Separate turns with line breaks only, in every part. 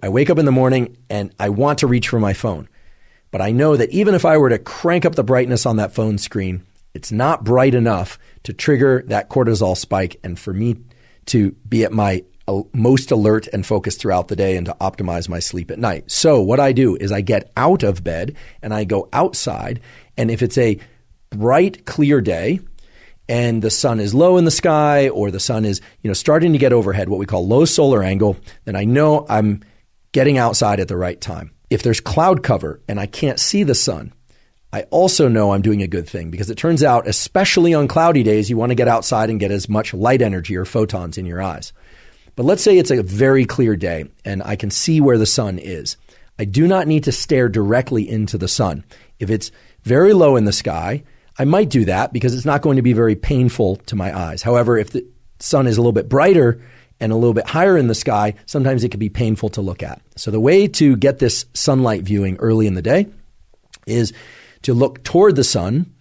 I wake up in the morning and I want to reach for my phone. But I know that even if I were to crank up the brightness on that phone screen, it's not bright enough to trigger that cortisol spike and for me to be at my most alert and focused throughout the day and to optimize my sleep at night. So what I do is I get out of bed and I go outside. And if it's a bright, clear day and the sun is low in the sky or the sun is, starting to get overhead, what we call low solar angle, then I know I'm getting outside at the right time. If there's cloud cover and I can't see the sun, I also know I'm doing a good thing because it turns out, especially on cloudy days, you want to get outside and get as much light energy or photons in your eyes. But let's say it's a very clear day and I can see where the sun is. I do not need to stare directly into the sun. If it's very low in the sky, I might do that because it's not going to be very painful to my eyes. However, if the sun is a little bit brighter and a little bit higher in the sky, sometimes it can be painful to look at. So the way to get this sunlight viewing early in the day is to look toward the sun.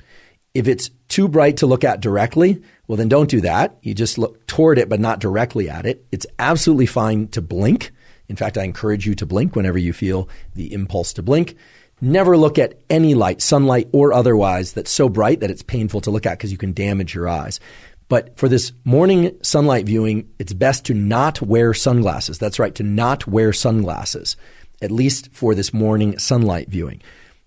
If it's too bright to look at directly, well, then don't do that. You just look toward it, but not directly at it. It's absolutely fine to blink. In fact, I encourage you to blink whenever you feel the impulse to blink. Never look at any light, sunlight or otherwise, that's so bright that it's painful to look at because you can damage your eyes. But for this morning sunlight viewing, it's best to not wear sunglasses. That's right, to not wear sunglasses, at least for this morning sunlight viewing.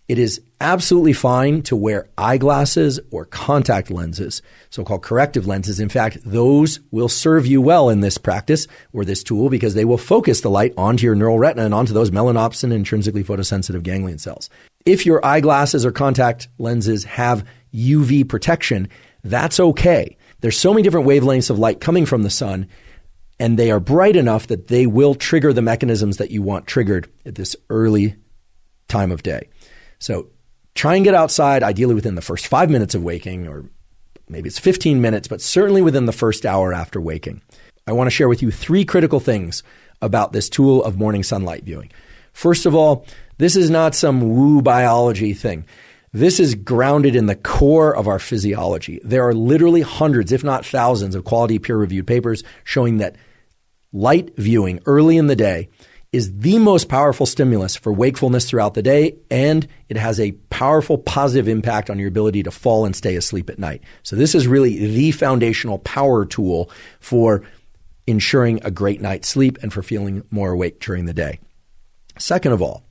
It is absolutely fine to wear eyeglasses or contact lenses, so-called corrective lenses. In fact, those will serve you well in this practice or this tool because they will focus the light onto your neural retina and onto those melanopsin intrinsically photosensitive ganglion cells. If your eyeglasses or contact lenses have UV protection, that's okay. There's so many different wavelengths of light coming from the sun, and they are bright enough that they will trigger the mechanisms that you want triggered at this early time of day. So try and get outside, ideally within the first 5 minutes of waking, or maybe it's 15 minutes, but certainly within the first hour after waking. I want to share with you 3 critical things about this tool of morning sunlight viewing. First of all, this is not some woo biology thing. This is grounded in the core of our physiology. There are literally hundreds, if not thousands, of quality peer-reviewed papers showing that light viewing early in the day is the most powerful stimulus for wakefulness throughout the day, and it has a powerful positive impact on your ability to fall and stay asleep at night. So this is really the foundational power tool for ensuring a great night's sleep and for feeling more awake during the day. Second of all,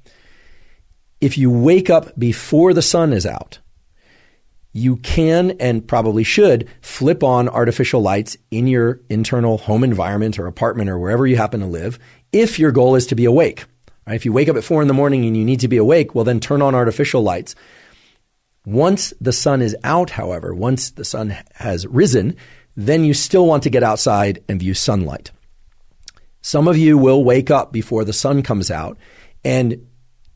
if you wake up before the sun is out, you can and probably should flip on artificial lights in your internal home environment or apartment or wherever you happen to live if your goal is to be awake. Right? If you wake up at 4 a.m. and you need to be awake, well, then turn on artificial lights. Once the sun is out, however, once the sun has risen, then you still want to get outside and view sunlight. Some of you will wake up before the sun comes out, and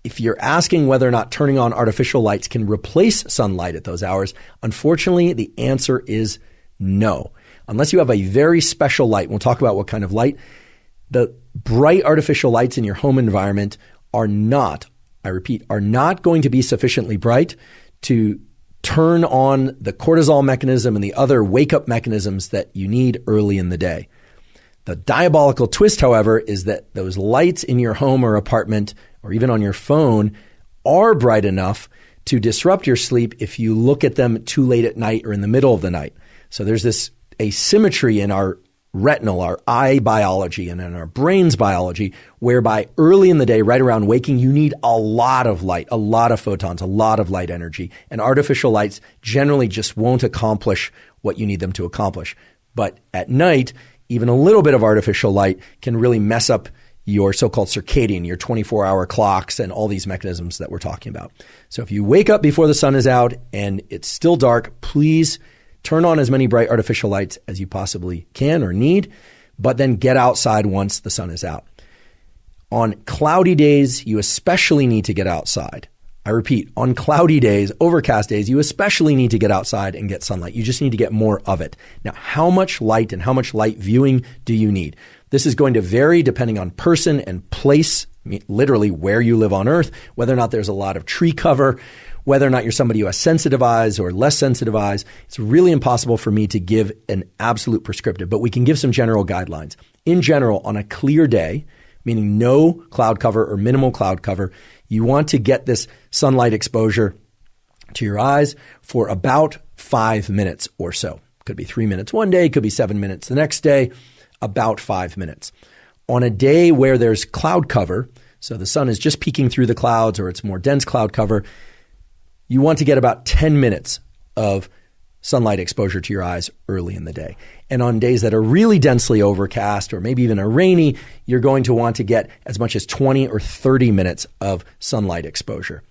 if you're asking whether or not turning on artificial lights can replace sunlight at those hours, unfortunately, the answer is no. Unless you have a very special light, we'll talk about what kind of light. The bright artificial lights in your home environment are not, I repeat, are not going to be sufficiently bright to turn on the cortisol mechanism and the other wake-up mechanisms that you need early in the day. The diabolical twist, however, is that those lights in your home or apartment or even on your phone are bright enough to disrupt your sleep if you look at them too late at night or in the middle of the night. So there's this asymmetry in our retinal, our eye biology, and in our brain's biology, whereby early in the day, right around waking, you need a lot of light, a lot of photons, a lot of light energy. And artificial lights generally just won't accomplish what you need them to accomplish. But at night, even a little bit of artificial light can really mess up your so-called circadian, your 24-hour clocks, and all these mechanisms that we're talking about. So if you wake up before the sun is out and it's still dark, please turn on as many bright artificial lights as you possibly can or need, but then get outside once the sun is out. On cloudy days, you especially need to get outside. I repeat, on cloudy days, overcast days, you especially need to get outside and get sunlight. You just need to get more of it. Now, how much light and how much light viewing do you need? This is going to vary depending on person and place, literally where you live on Earth, whether or not there's a lot of tree cover, whether or not you're somebody who has sensitive eyes or less sensitive eyes. It's really impossible for me to give an absolute prescriptive, but we can give some general guidelines. In general, on a clear day, meaning no cloud cover or minimal cloud cover. You want to get this sunlight exposure to your eyes for about 5 minutes or so. Could be 3 minutes one day, could be 7 minutes the next day, about 5 minutes. On a day where there's cloud cover, so the sun is just peeking through the clouds or it's more dense cloud cover, you want to get about 10 minutes of sunlight exposure to your eyes early in the day. And on days that are really densely overcast or maybe even are rainy, you're going to want to get as much as 20 or 30 minutes of sunlight exposure.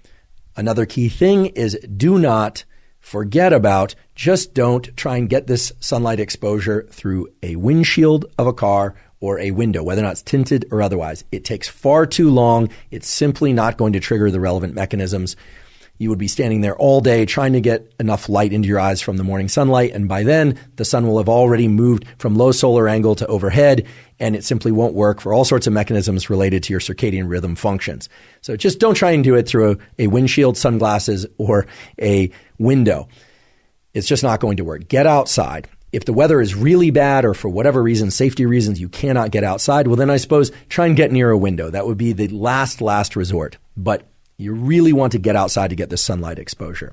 Another key thing is do not forget about, just don't try and get this sunlight exposure through a windshield of a car or a window, whether or not it's tinted or otherwise. It takes far too long. It's simply not going to trigger the relevant mechanisms. You would be standing there all day trying to get enough light into your eyes from the morning sunlight, and by then the sun will have already moved from low solar angle to overhead, and it simply won't work for all sorts of mechanisms related to your circadian rhythm functions. So just don't try and do it through a windshield, sunglasses, or a window. It's just not going to work. Get outside. If the weather is really bad or for whatever reason, safety reasons, you cannot get outside, well then I suppose try and get near a window. That would be the last resort. But you really want to get outside to get the sunlight exposure.